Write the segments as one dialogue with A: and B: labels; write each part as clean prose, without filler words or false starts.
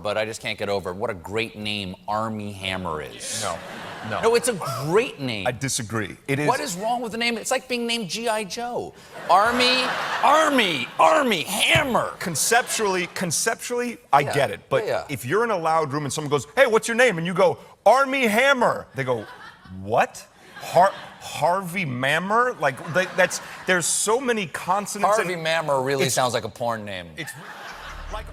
A: but I just can't get over what a great name Armie Hammer is.
B: No.
A: No, it's a great name.
B: I disagree. It is.
A: What is wrong with the name? It's like being named G.I. Joe. Armie Hammer.
B: Conceptually, I get it. But if you're in a loud room and someone goes, "Hey, what's your name?" and you go, "Armie Hammer," they go, "What? Harvey Mammer?" Like that's. There's so many consonants.
A: Harvey Mammer really sounds like a porn name.
B: It's like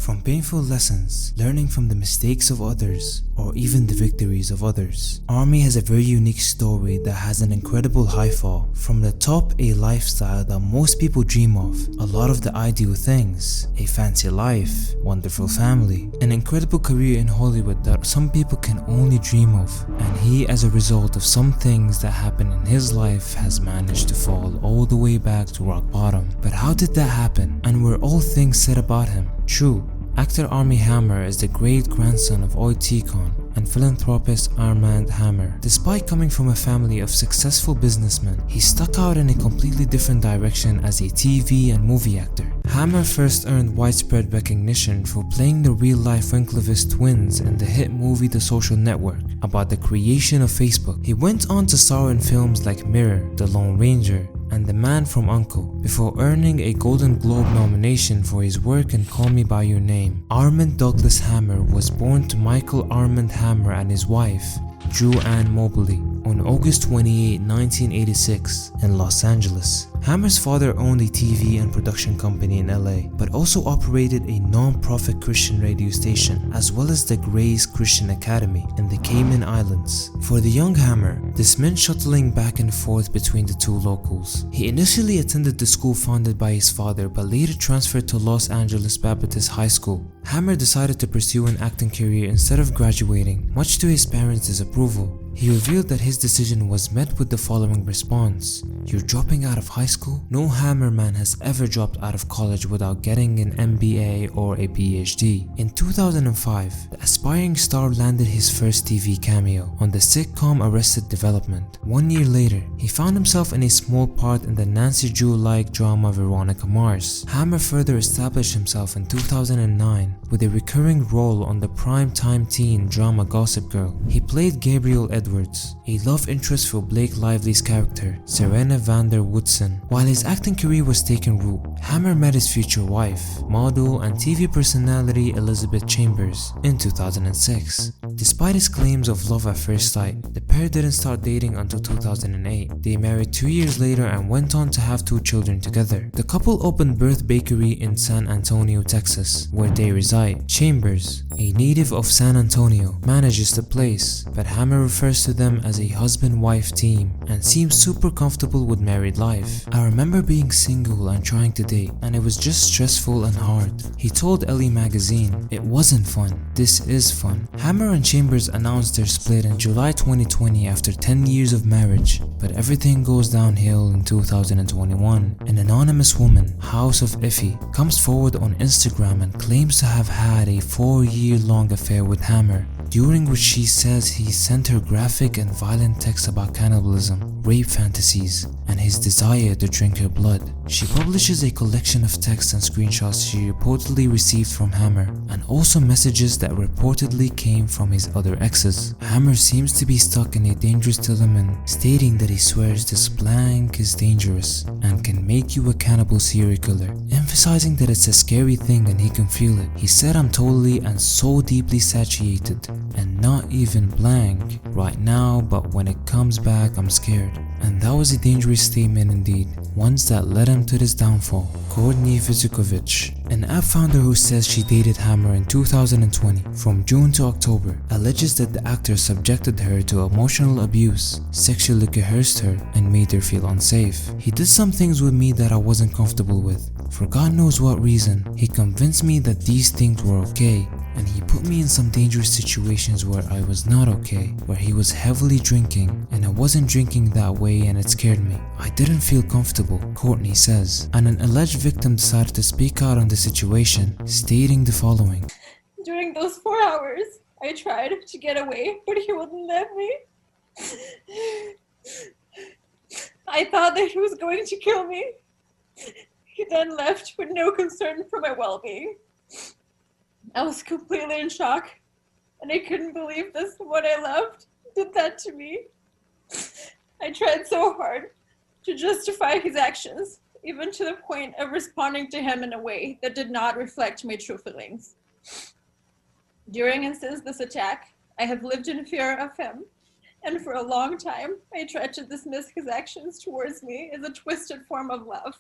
C: From painful lessons, learning from the mistakes of others, or even the victories of others, Armie has a very unique story that has an incredible high fall. From the top, a lifestyle that most people dream of, a lot of the ideal things, a fancy life, wonderful family, an incredible career in Hollywood that some people can only dream of, and he, as a result of some things that happened in his life, has managed to fall all the way back to rock bottom. But how did that happen, and were all things said about him true? Actor Armie Hammer is the great-grandson of Oy Tikon and philanthropist Armie Hammer. Despite coming from a family of successful businessmen, he stuck out in a completely different direction as a TV and movie actor. Hammer first earned widespread recognition for playing the real-life Winklevoss twins in the hit movie The Social Network, about the creation of Facebook. He went on to star in films like Mirror, The Lone Ranger, and The Man from U.N.C.L.E. before earning a Golden Globe nomination for his work in Call Me By Your Name. Armand Douglas Hammer was born to Michael Armand Hammer and his wife, Drew Ann Mobley, on August 28, 1986 in Los Angeles. Hammer's father owned a TV and production company in LA, but also operated a non-profit Christian radio station, as well as the Grace Christian Academy in the Cayman Islands. For the young Hammer, this meant shuttling back and forth between the two locals. He initially attended the school founded by his father, but later transferred to Los Angeles Baptist High School. Hammer decided to pursue an acting career instead of graduating, much to his parents' disapproval. He revealed that his decision was met with the following response: "You're dropping out of high school? No Hammer man has ever dropped out of college without getting an MBA or a PhD." In 2005, the aspiring star landed his first TV cameo on the sitcom Arrested Development. 1 year later, he found himself in a small part in the Nancy Drew-like drama Veronica Mars. Hammer further established himself in 2009 with a recurring role on the primetime teen drama Gossip Girl. He played Gabriel Edwards, a love interest for Blake Lively's character, Serena van der Woodsen. While his acting career was taking root, Hammer met his future wife, model and TV personality Elizabeth Chambers, in 2006. Despite his claims of love at first sight, the pair didn't start dating until 2008. They married 2 years later and went on to have 2 children together. The couple opened Birth Bakery in San Antonio, Texas, where they reside. Chambers, a native of San Antonio, manages the place, but Hammer refers to them as a husband-wife team and seems super comfortable with married life. "I remember being single and trying to date, and it was just stressful and hard," he told Elle magazine. "It wasn't fun. This is fun." Hammer and Chambers announced their split in July 2020 after 10 years of marriage, but everything goes downhill in 2021. An anonymous woman, House of Iffy, comes forward on Instagram and claims to have had a 4-year-long affair with Hammer, during which she says he sent her graphic and violent texts about cannibalism, rape fantasies, and his desire to drink her blood. She publishes a collection of texts and screenshots she reportedly received from Hammer, and also messages that reportedly came from his other exes. Hammer seems to be stuck in a dangerous dilemma, stating that he swears this blank is dangerous and can make you a cannibal serial killer, emphasizing that it's a scary thing and he can feel it. He said, "I'm totally and so deeply satiated and not even blank right now, but when it comes back I'm scared." And that was a dangerous statement indeed, ones that led him to his downfall. Courtney Vizukovich, an app founder who says she dated Hammer in 2020 from June to October, alleges that the actor subjected her to emotional abuse, sexually coerced her, and made her feel unsafe. "He did some things with me that I wasn't comfortable with. For God knows what reason, he convinced me that these things were okay, and he put me in some dangerous situations where I was not okay, where he was heavily drinking, and I wasn't drinking that way and it scared me. I didn't feel comfortable," Courtney says. And an alleged victim decided to speak out on the situation, stating the following:
D: "During those 4 hours, I tried to get away, but he wouldn't let me. I thought that he was going to kill me. He then left with no concern for my well-being. I was completely in shock, and I couldn't believe this one I loved did that to me. I tried so hard to justify his actions, even to the point of responding to him in a way that did not reflect my true feelings. During and since this attack, I have lived in fear of him, and for a long time, I tried to dismiss his actions towards me as a twisted form of love.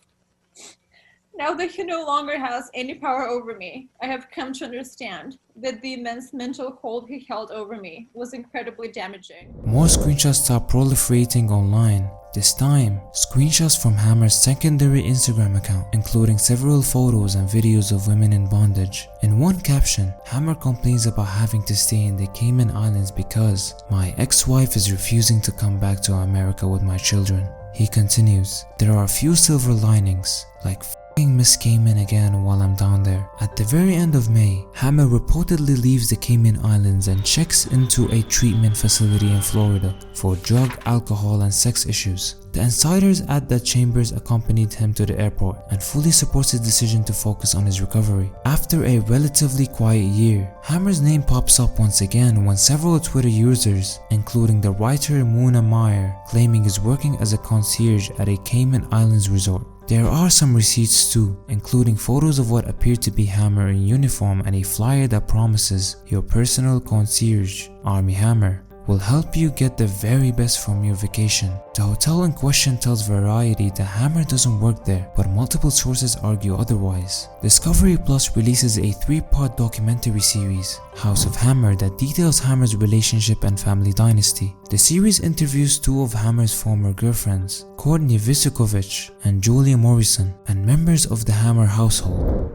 D: Now that he no longer has any power over me, I have come to understand that the immense mental hold he held over me was incredibly damaging.
C: More screenshots start proliferating online. This time, screenshots from Hammer's secondary Instagram account, including several photos and videos of women in bondage. In one caption, Hammer complains about having to stay in the Cayman Islands because my ex-wife is refusing to come back to America with my children. He continues, there are a few silver linings, like Miss Cayman again while I'm down there. At the very end of May, Hammer reportedly leaves the Cayman Islands and checks into a treatment facility in Florida for drug, alcohol, and sex issues. The insiders at the chambers accompanied him to the airport and fully supports his decision to focus on his recovery. After a relatively quiet year, Hammer's name pops up once again when several Twitter users, including the writer Muna Meyer, claiming he's working as a concierge at a Cayman Islands resort. There are some receipts too, including photos of what appeared to be Hammer in uniform and a flyer that promises your personal concierge, Armie Hammer, will help you get the very best from your vacation. The hotel in question tells Variety that Hammer doesn't work there, but multiple sources argue otherwise. Discovery Plus releases a 3-part documentary series, House of Hammer, that details Hammer's relationship and family dynasty. The series interviews 2 of Hammer's former girlfriends, Courtney Visikovich and Julia Morrison, and members of the Hammer household.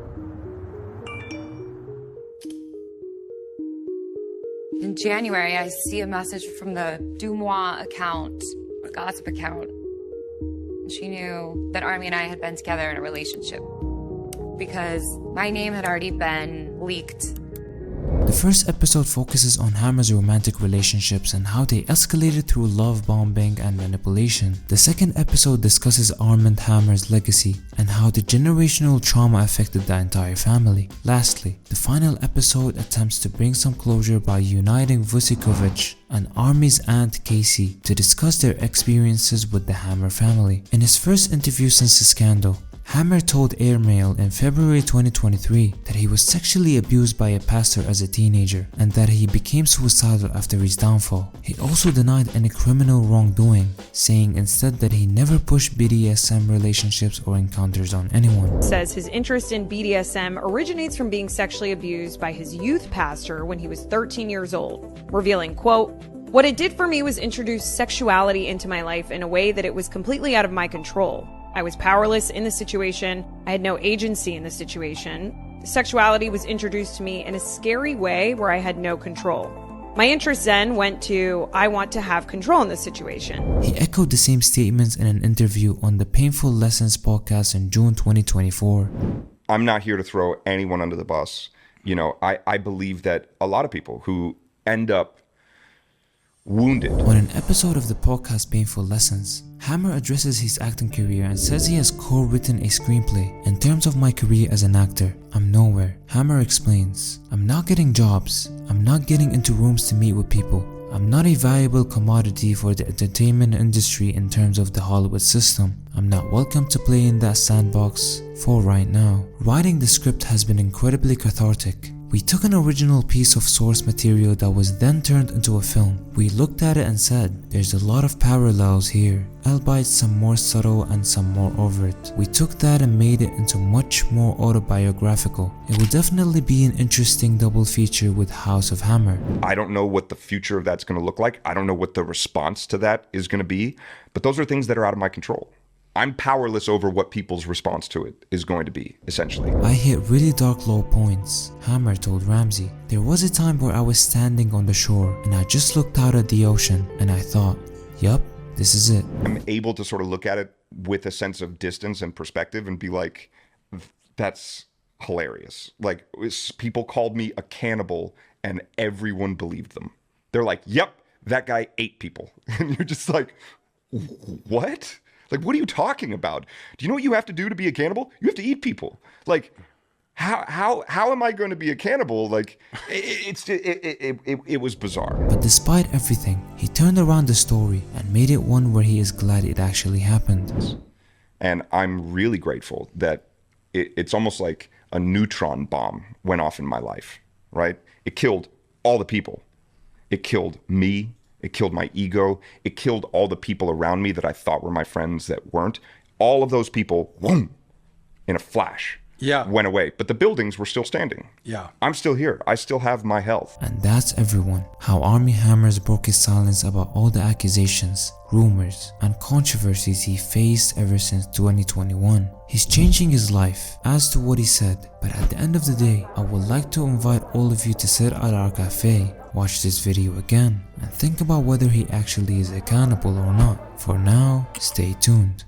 E: In January, I see a message from the Dumois account, a gossip account. She knew that Armie and I had been together in a relationship because my name had already been leaked.
C: The first episode focuses on Hammer's romantic relationships and how they escalated through love bombing and manipulation. The second episode discusses Armand Hammer's legacy and how the generational trauma affected the entire family. Lastly, the final episode attempts to bring some closure by uniting Vucikovich and Armie's aunt Casey to discuss their experiences with the Hammer family. In his first interview since the scandal, Hammer told Airmail in February 2023 that he was sexually abused by a pastor as a teenager and that he became suicidal after his downfall. He also denied any criminal wrongdoing, saying instead that he never pushed BDSM relationships or encounters on anyone.
F: Says his interest in BDSM originates from being sexually abused by his youth pastor when he was 13 years old, revealing, quote, "What it did for me was introduce sexuality into my life in a way that it was completely out of my control. I was powerless in the situation. I had no agency in the situation. Sexuality was introduced to me in a scary way where I had no control. My interest then went to, I want to have control in this situation."
C: He echoed the same statements in an interview on the Painful Lessons podcast in June 2024.
B: I'm not here to throw anyone under the bus. You know, I believe that a lot of people who end up wounded.
C: On an episode of the podcast Painful Lessons, Hammer addresses his acting career and says he has co-written a screenplay. In terms of my career as an actor, I'm nowhere. Hammer explains, I'm not getting jobs. I'm not getting into rooms to meet with people. I'm not a valuable commodity for the entertainment industry in terms of the Hollywood system. I'm not welcome to play in that sandbox for right now. Writing the script has been incredibly cathartic. We took an original piece of source material that was then turned into a film. We looked at it and said, there's a lot of parallels here, albeit some more subtle and some more overt. We took that and made it into much more autobiographical. It will definitely be an interesting double feature with House of Hammer.
B: I don't know what the future of that's going to look like. I don't know what the response to that is going to be, but those are things that are out of my control. I'm powerless over what people's response to it is going to be, essentially.
C: I hit really dark low points, Hammer told Ramsey. There was a time where I was standing on the shore and I just looked out at the ocean and I thought, yup, this is it.
B: I'm able to sort of look at it with a sense of distance and perspective and be like, that's hilarious. Like, people called me a cannibal and everyone believed them. They're like, yep, that guy ate people. And you're just like, what? Like, what are you talking about? Do you know what you have to do to be a cannibal? You have to eat people. Like, how am I going to be a cannibal? Like, it was bizarre.
C: But despite everything, he turned around the story and made it one where he is glad it actually happened.
B: And I'm really grateful that it's almost like a neutron bomb went off in my life, right? It killed all the people. It killed me. It killed my ego. It killed all the people around me that I thought were my friends that weren't. All of those people, boom, in a flash, went away. But the buildings were still standing.
G: Yeah.
B: I'm still here. I still have my health.
C: And that's everyone. How Armie Hammers broke his silence about all the accusations, rumors, and controversies he faced ever since 2021. He's changing his life as to what he said. But at the end of the day, I would like to invite all of you to sit at our cafe, watch this video again, and think about whether he actually is a cannibal or not. For now, stay tuned.